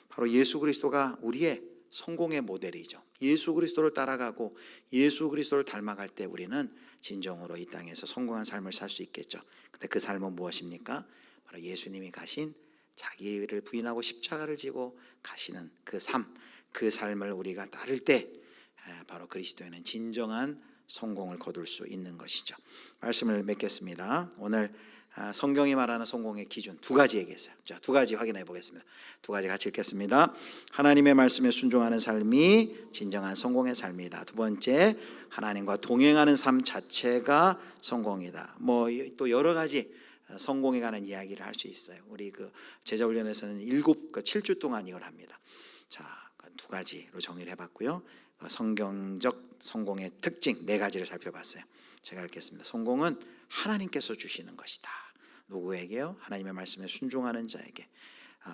바로 예수 그리스도가 우리의 성공의 모델이죠. 예수 그리스도를 따라가고 예수 그리스도를 닮아갈 때 우리는 진정으로 이 땅에서 성공한 삶을 살 수 있겠죠. 근데 그 삶은 무엇입니까? 바로 예수님이 가신 자기를 부인하고 십자가를 지고 가시는 그 삶, 그 삶을 우리가 따를 때 바로 그리스도에는 진정한 성공을 거둘 수 있는 것이죠. 말씀을 맺겠습니다. 오늘 성경이 말하는 성공의 기준 두 가지 얘기했어요. 자, 두 가지 확인해 보겠습니다. 두 가지 같이 읽겠습니다. 하나님의 말씀에 순종하는 삶이 진정한 성공의 삶이다. 두 번째, 하나님과 동행하는 삶 자체가 성공이다. 또 여러 가지 성공에 관한 이야기를 할 수 있어요. 우리 그 제자훈련에서는 7주 동안 이걸 합니다. 자, 두 가지로 정리를 해봤고요. 성경적 성공의 특징 네 가지를 살펴봤어요. 제가 읽겠습니다. 성공은 하나님께서 주시는 것이다. 누구에게요? 하나님의 말씀에 순종하는 자에게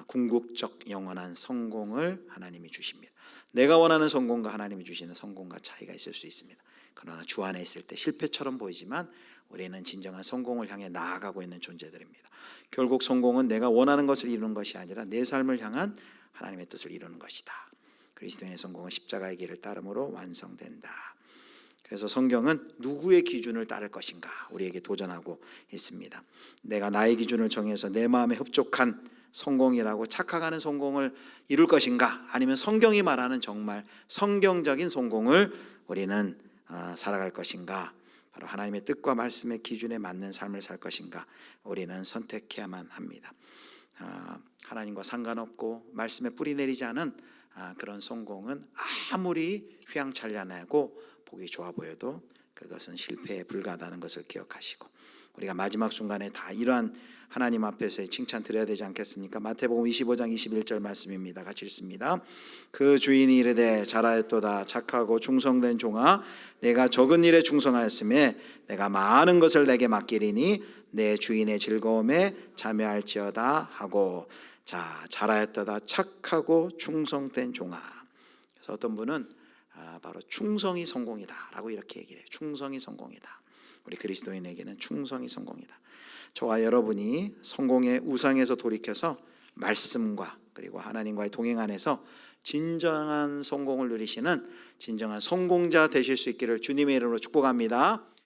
궁극적 영원한 성공을 하나님이 주십니다. 내가 원하는 성공과 하나님이 주시는 성공과 차이가 있을 수 있습니다. 그러나 주 안에 있을 때 실패처럼 보이지만 우리는 진정한 성공을 향해 나아가고 있는 존재들입니다. 결국 성공은 내가 원하는 것을 이루는 것이 아니라 내 삶을 향한 하나님의 뜻을 이루는 것이다. 그리스도인의 성공은 십자가의 길을 따름으로 완성된다. 그래서 성경은 누구의 기준을 따를 것인가 우리에게 도전하고 있습니다. 내가 나의 기준을 정해서 내 마음에 흡족한 성공이라고 착각하는 성공을 이룰 것인가, 아니면 성경이 말하는 정말 성경적인 성공을 우리는 살아갈 것인가, 바로 하나님의 뜻과 말씀의 기준에 맞는 삶을 살 것인가 우리는 선택해야만 합니다. 하나님과 상관없고 말씀에 뿌리 내리지 않은 그런 성공은 아무리 휘황찬란하고 보기 좋아 보여도 그것은 실패에 불과하다는 것을 기억하시고, 우리가 마지막 순간에 다 이러한 하나님 앞에서의 칭찬 드려야 되지 않겠습니까? 마태복음 25장 21절 말씀입니다. 같이 읽습니다. 그 주인이 이르되 잘하였도다 착하고 충성된 종아, 내가 적은 일에 충성하였으며 내가 많은 것을 내게 맡기리니 내 주인의 즐거움에 참여할지어다 하고. 자, 잘하였도다 착하고 충성된 종아. 그래서 어떤 분은 바로 충성이 성공이다 라고 이렇게 얘기를 해요. 충성이 성공이다. 우리 그리스도인에게는 충성이 성공이다. 저와 여러분이 성공의 우상에서 돌이켜서 말씀과 그리고 하나님과의 동행 안에서 진정한 성공을 누리시는 진정한 성공자 되실 수 있기를 주님의 이름으로 축복합니다.